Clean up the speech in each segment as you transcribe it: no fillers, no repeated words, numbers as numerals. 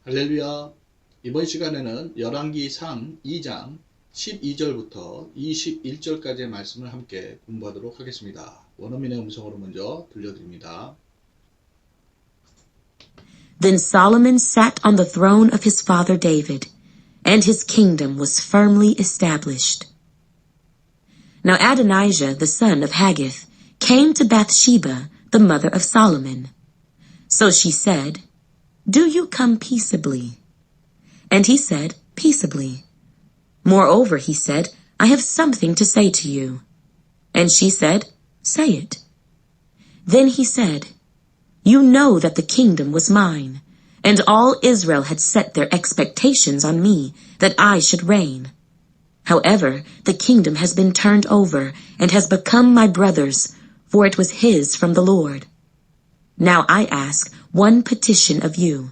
할렐루야. 이번 시간에는 열왕기상 2장 12절부터 21절까지의 말씀을 함께 공부하도록 하겠습니다. 원어민의 음성으로 먼저 들려드립니다. Then Solomon sat on the throne of his father David, and his kingdom was firmly established. Now Adonijah, the son of Haggith, came to Bathsheba, the mother of Solomon. So she said, "Do you come peaceably?" And he said, "Peaceably." Moreover, he said, "I have something to say to you." And she said, "Say it." Then he said, "You know that the kingdom was mine, and all Israel had set their expectations on me, that I should reign. However, the kingdom has been turned over, and has become my brother's, for it was his from the Lord. Now I ask one petition of you.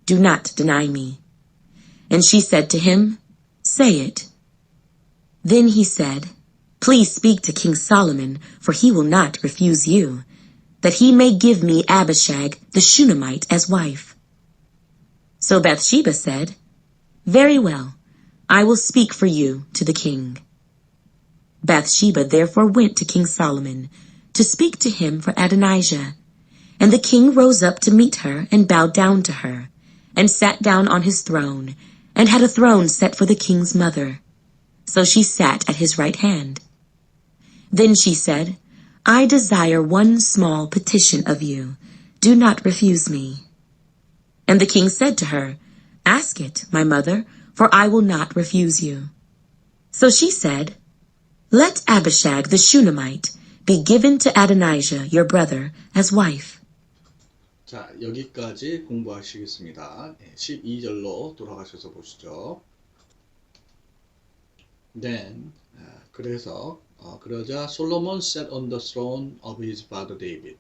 Do not deny me." And she said to him, "Say it." Then he said, "Please speak to King Solomon, for he will not refuse you, that he may give me Abishag the Shunammite as wife." So Bathsheba said, "Very well, I will speak for you to the king." Bathsheba therefore went to King Solomon, to speak to him for Adonijah. And the king rose up to meet her, and bowed down to her, and sat down on his throne, and had a throne set for the king's mother. So she sat at his right hand. Then she said, "I desire one small petition of you. Do not refuse me." And the king said to her, "Ask it, my mother, for I will not refuse you." So she said, "Let Abishag the Shunammite be given to Adonijah your brother as wife." 자, 여기까지 공부하시겠습니다. 12절로 돌아가셔서 보시죠. Then, 그래서 그러자 솔로몬 sat on the throne of his father David.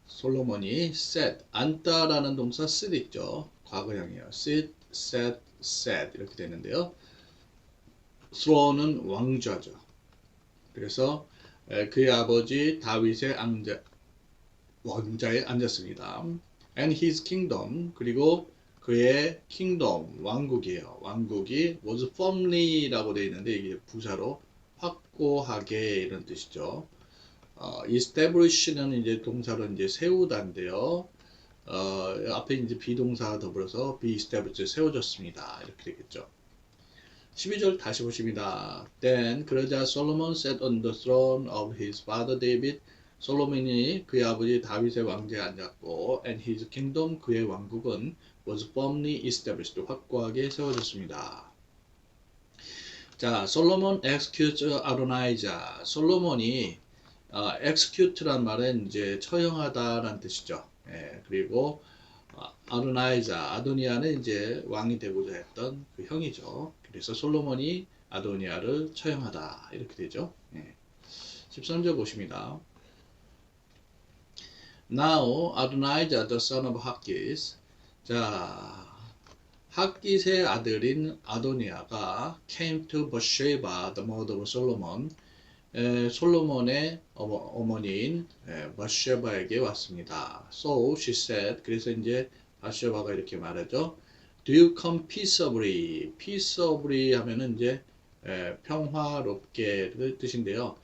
솔로몬이 sat, 앉다라는 동사 sit 있죠. 과거형이에요. sit, sat, sat 이렇게 되는데요. throne은 왕좌죠. 그래서 그의 아버지 다윗의 왕자에 앉았습니다. And his kingdom, 그리고 그의 kingdom, 왕국이에요. 왕국이 was firmly라고 되어 있는데 이게 부사로 확고하게 이런 뜻이죠. establish는 이제 동사로 이제 세우다인데요. 앞에 이제 비동사 더불어서 be established, 세워졌습니다. 이렇게 되겠죠. 12절 다시 보십니다. Then 그러자 Solomon sat on the throne of his father David. 솔로몬이 그의 아버지 다윗의 왕좌에 앉았고, and his kingdom, 그의 왕국은 was firmly established, 확고하게 세워졌습니다. 자, 솔로몬 executes Adonijah. 솔로몬이 execute란 말은 이제 처형하다라는 뜻이죠. 그리고 아도나이자, 아도니아는 이제 왕이 되고자 했던 그 형이죠. 그래서 솔로몬이 아도니아를 처형하다 이렇게 되죠. 13절 보십니다. Now Adonijah the son of Haggith. 자, 핫깃의 아들인 아도니아가 came to Bathsheba, the mother of Solomon. 솔로몬의 어머니인 바thsheba에게 왔습니다. So she said, 그래서 이제 바thsheba가 이렇게 말하죠. Do you come peaceably? peaceably 하면은 이제 평화롭게 뜻인데요.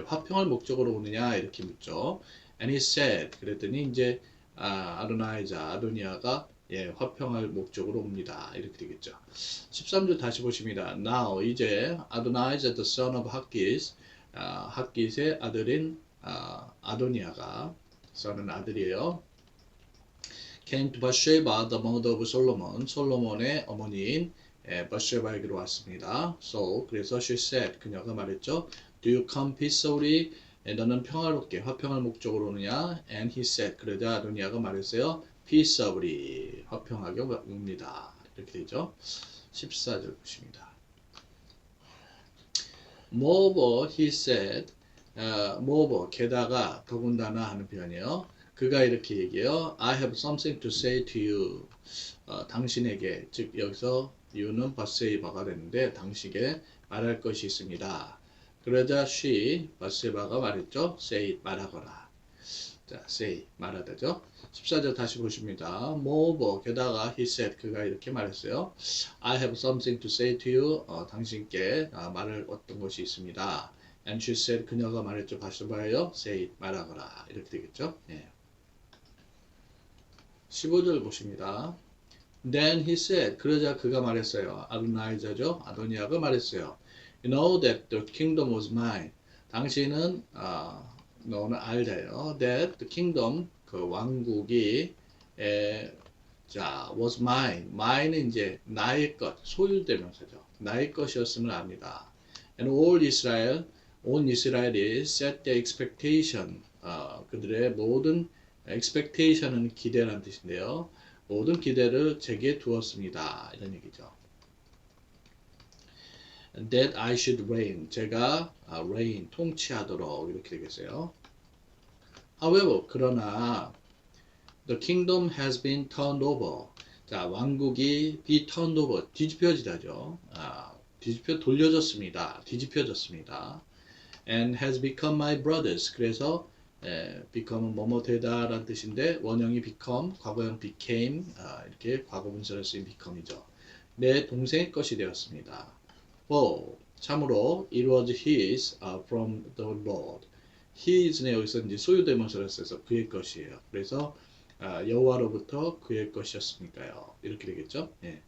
화평을 목적으로 오느냐 이렇게 묻죠. And he said, 그랬더니 이제 아도니아가 화평할 목적으로 옵니다. 이렇게 되겠죠. 13절 다시 보십니다. Now 이제 Adonijah the son of Haggith, 핫깃의 아들인 아도니아가, son은 아들이에요. came to Bathsheba, the mother of Solomon. 솔로몬의 어머니인 바thsheba에게로 왔습니다. So 그래서 she said, 그녀가 말했죠. Do you come peaceably? 너는 평화롭게 화평할 목적으로 오느냐? And he said, 그러자 아도니아가 말했어요. peaceably, 화평하게 옵니다. 이렇게 되죠. 14절 보십니다. Moreover, he said, moreover, 게다가 더군다나 하는 표현이에요. 그가 이렇게 얘기해요. I have something to say to you. 당신에게, 즉 여기서 you는 바세바가 되는데 당신에게 말할 것이 있습니다. 그러자 she, 바세바가 말했죠. say, 말하거라. 자, say, 말하다죠. 14절 다시 보십니다. Moreover, 게다가 he said, 그가 이렇게 말했어요. I have something to say to you. 당신께 말할 어떤 것이 있습니다. And she said, 그녀가 말했죠. 바세바예요. Say it, 말하거라. 이렇게 되겠죠. 예. 15절 보십니다. Then he said, 그러자 그가 말했어요. 아도나이자죠. 아도니아가 말했어요. You know that the kingdom was mine. 당신은 너는 알자요. That the kingdom, 그 왕국이 was mine. mine은 이제 나의 것, 소유대명사죠. 나의 것이었음을 압니다. And all Israel, 온 이스라엘이 set their expectation. 그들의 모든 expectation은 기대라는 뜻인데요. 모든 기대를 제게 두었습니다. 이런 얘기죠. That I should reign. 제가 reign, 통치하도록 이렇게 되겠어요. However, 그러나 the kingdom has been turned over. 자, 왕국이 be turned over, 뒤집혀지다죠. 뒤집혀졌습니다. And has become my brothers. 그래서 become은 뭐뭐 되다 라는 뜻인데 원형이 become, 과거형 became, 이렇게 과거분사를 쓰인 become이죠. 내 동생의 것이 되었습니다. For, 참으로 it was his from the Lord. his는 여기서 이제 소유대명사를 써서 그의 것이에요. 그래서 여호와로부터 그의 것이었으니까요. 이렇게 되겠죠. 예.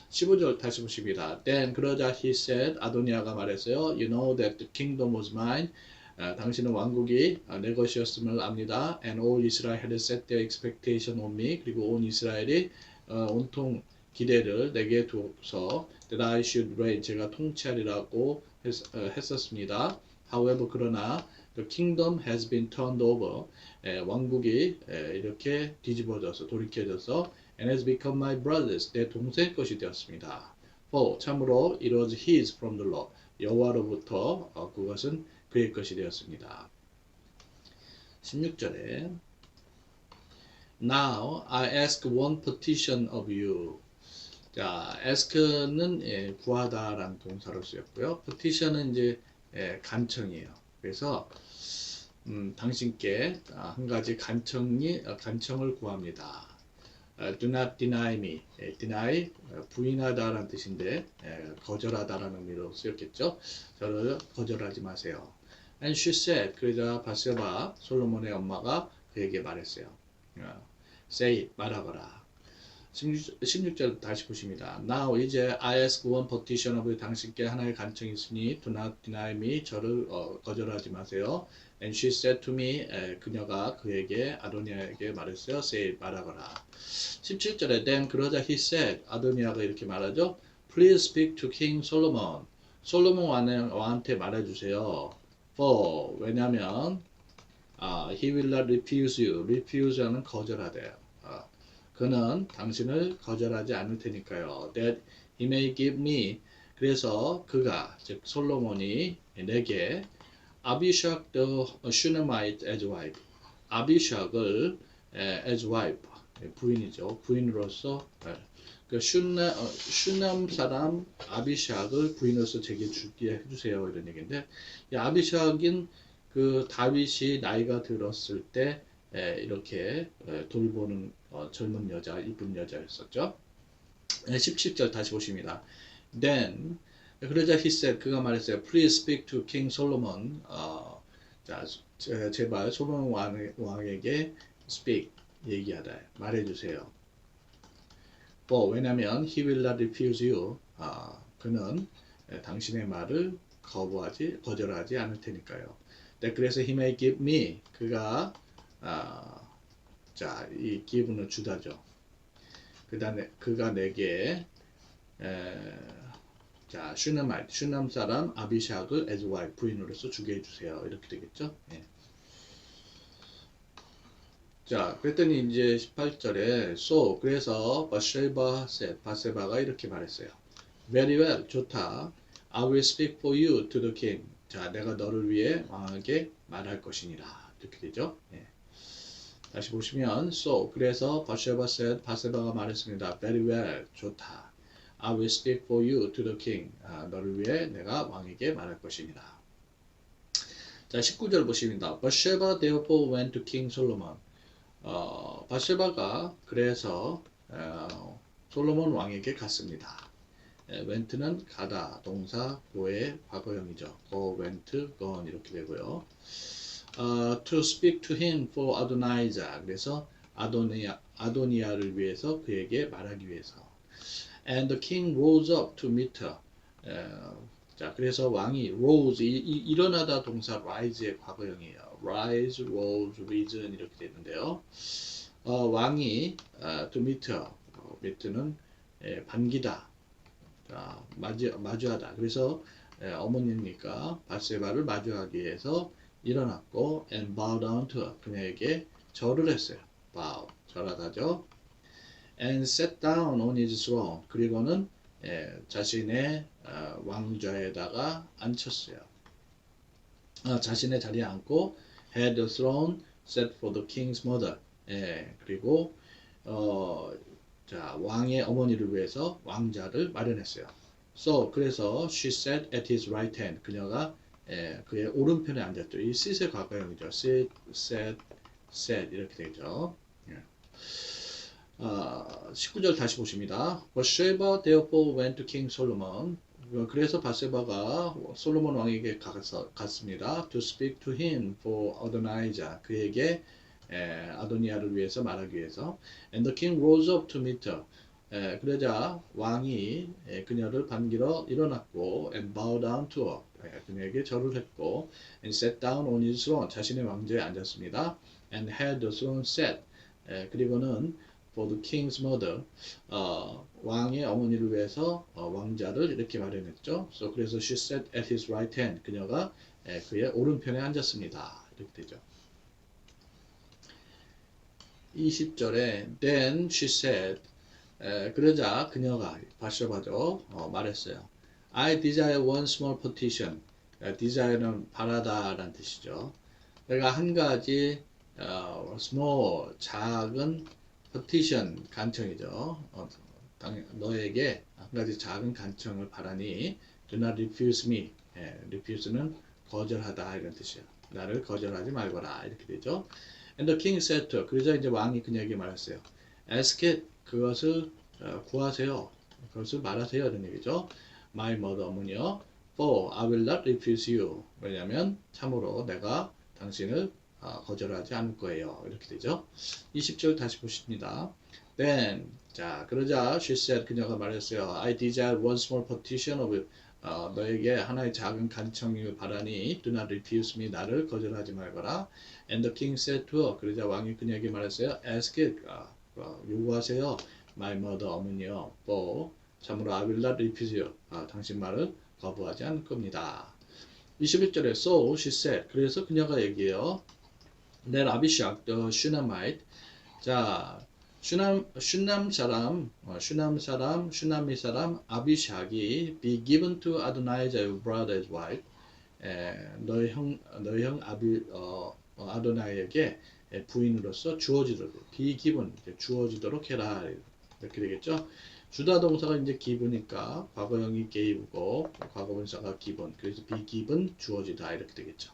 15절 다시 보십니다. Then 그러자 he said, 아도니아가 말했어요. You know that the kingdom was mine. 당신은 왕국이 내 것이었음을 압니다. And all Israel had set their expectation on me. 그리고 온 이스라엘이 온통 기대를 내게 두어서 that I should reign. 제가 통치하리라고 했었습니다. However, 그러나 the kingdom has been turned over. 왕국이 이렇게 뒤집어져서 돌이켜져서 and has become my brothers. 내 동생의 것이 되었습니다. For, 참으로 it was his from the Lord. 여호와로부터 그것은 그의 것이 되었습니다. 16절에 Now I ask one petition of you. 자, ask는 구하다라는 동사로 쓰였고요. petition은 이제 간청이에요. 그래서 당신께 한 가지 간청을 구합니다. Do not deny me. deny 부인하다라는 뜻인데 거절하다라는 의미로 쓰였겠죠. 저를 거절하지 마세요. And she said, 그러자 바세바 솔로몬의 엄마가 그에게 말했어요. Say it, 말하거라. 16절 다시 보십니다. Now 이제 I ask one petition of you. 당신께 하나의 간청이 있으니 do not deny me. 저를 거절하지 마세요. And she said to me. 그녀가 그에게 아도니아에게 말했어요. Say it, 말하거라. 17절에 then 그러자 he said. 아도니아가 이렇게 말하죠. Please speak to King Solomon. 솔로몬 왕한테 말해주세요. For 왜냐하면 he will not refuse you. refuse는 거절하대요. 그는 당신을 거절하지 않을 테니까요. That he may give me. 그래서 그가 즉 솔로몬이 내게 아비샥 the Shunammite as wife. 아비샥을 as wife 부인이죠. 부인으로서 그 슈남 사람 아비샥을 부인으로서 제게 주게 해주세요. 이런 얘기인데 이 아비샥인 그 다윗이 나이가 들었을 때 이렇게 돌보는 젊은 여자, 이쁜 여자였었죠. 17절 다시 보십니다. Then 그러자 he said, 그가 말했어요. Please speak to King Solomon. 자, 제발 솔로몬 왕에게 speak, 얘기하다, 말해주세요. For, 왜냐면 he will not refuse you. 그는 당신의 말을 거절하지 않을 테니까요. 그래서 he may give me. 그가 자, 이 기분을 주다죠. 그다음에 그가 내게 자, 슈남 사람 아비샥을 as wife 부인으로서 주게 해주세요. 이렇게 되겠죠. 예. 자, 그랬더니 이제 18절에 so 그래서 바세바가 이렇게 말했어요. Very well, 좋다. I will speak for you to the king. 자, 내가 너를 위해 왕에게 말할 것이니라. 이렇게 되죠. 예. 다시 보시면 so 그래서 바세바가 말했습니다. Very well, 좋다. I will speak for you to the king. 너를 위해 내가 왕에게 말할 것이니라. 자, 19절 보십니다. Bathsheba therefore went to King Solomon. 바세바가 그래서 솔로몬 왕에게 갔습니다. went는 가다, 동사 go의 과거형이죠. go, went, gone 이렇게 되고요. To speak to him for Adonijah. 그래서 아도니아를 위해서 그에게 말하기 위해서. And the king rose up to meet her. 자, 그래서 왕이 rose 일어나다 동사 rise의 과거형이에요. rise, rose, risen 이렇게 되는데요. 왕이 to meet her. meet는 반기다. 자, 마주하다. 그래서 어머니니까 바세바를 마주하기 위해서 일어났고 and bow down to her. 그녀에게 절을 했어요. bow, 절하다죠. and sat down on his throne. 그리고는 자신의 왕좌에다가 앉혔어요. 자신의 자리에 앉고 had the throne set for the king's mother. 그리고 자, 왕의 어머니를 위해서 왕자를 마련했어요. So, 그래서 she sat at his right hand. 그녀가 그의 오른편에 앉았죠. 이 sit의 과거형이죠. sit, sat, sat 이렇게 되죠. 19절 다시 보십니다. Bathsheba therefore went to King Solomon. 그래서 바세바가 솔로몬 왕에게 갔습니다. To speak to him for Adonijah. 그에게 아도니아를 위해서 말하기 위해서. And the king rose up to meet her. 그러자 왕이 그녀를 반기러 일어났고 and bow down to her. 그녀에게 절을 했고 and sat down on his throne. 자신의 왕좌에 앉았습니다. And had the throne set. 그리고는 for the king's mother. 왕의 어머니를 위해서 왕자를 이렇게 마련했죠. So, 그래서 she sat at his right hand. 그녀가 그의 오른편에 앉았습니다. 이렇게 되죠. 20절에 then she said. 그러자 그녀가 바세바죠. 말했어요. I desire one small petition. desire는 바라다라는 뜻이죠. 내가 한 가지 small 작은 petition 간청이죠. 너에게 한 가지 작은 간청을 바라니 do not refuse me. refuse는 거절하다 이런 뜻이에요. 나를 거절하지 말거라 이렇게 되죠. And the king said to her. 그러자 이제 왕이 그녀에게 말했어요. Ask it. 그것을 구하세요. 그것을 말하세요. 이런 얘기죠. My mother 어머니여. For I will not refuse you. 왜냐하면 참으로 내가 당신을 거절하지 않을 거예요. 이렇게 되죠. 20절 다시 보십니다. Then 자 그러자 she said 그녀가 말했어요. I desire one small petition of 너에게 하나의 작은 간청을 바라니 do not refuse me. 나를 거절하지 말거라. And the king said to her. 그러자 왕이 그녀에게 말했어요. Ask it. 요구하세요. My mother 어머니여. For 참으로 I will not refuse you. 당신 말을 거부하지 않을 겁니다. 21절에 So she said. 그래서 그녀가 얘기해요. That Abishag the Shunammite. 자 슈남미 사람 아비샥이 be given to Adonijah your brother as wife. 너희 형 아도나이에게 부인으로서 주어지도록 be given 주어지도록 해라 이렇게 되겠죠. 주다 동사가 이제 give니까 과거형이 gave고 과거분사가 given. 그래서 be given 주어지다 이렇게 되겠죠.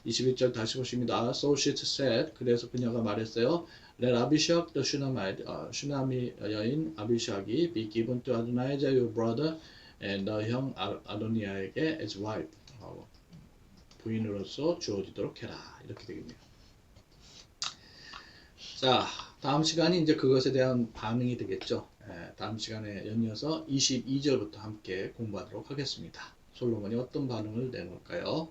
21절 다시 보십니다. So she said. 그래서 그녀가 말했어요. Let Abishag the Shunammite, 슈나미 여인 아비샥이 be given to Adonijah your brother, 너 형 아도니아에게 as wife, 부인으로서 주어지도록 해라. 이렇게 되겠네요. 자, 다음 시간이 이제 그것에 대한 반응이 되겠죠. 다음 시간에 연이어서 22절부터 함께 공부하도록 하겠습니다. 솔로몬이 어떤 반응을 내놓을까요?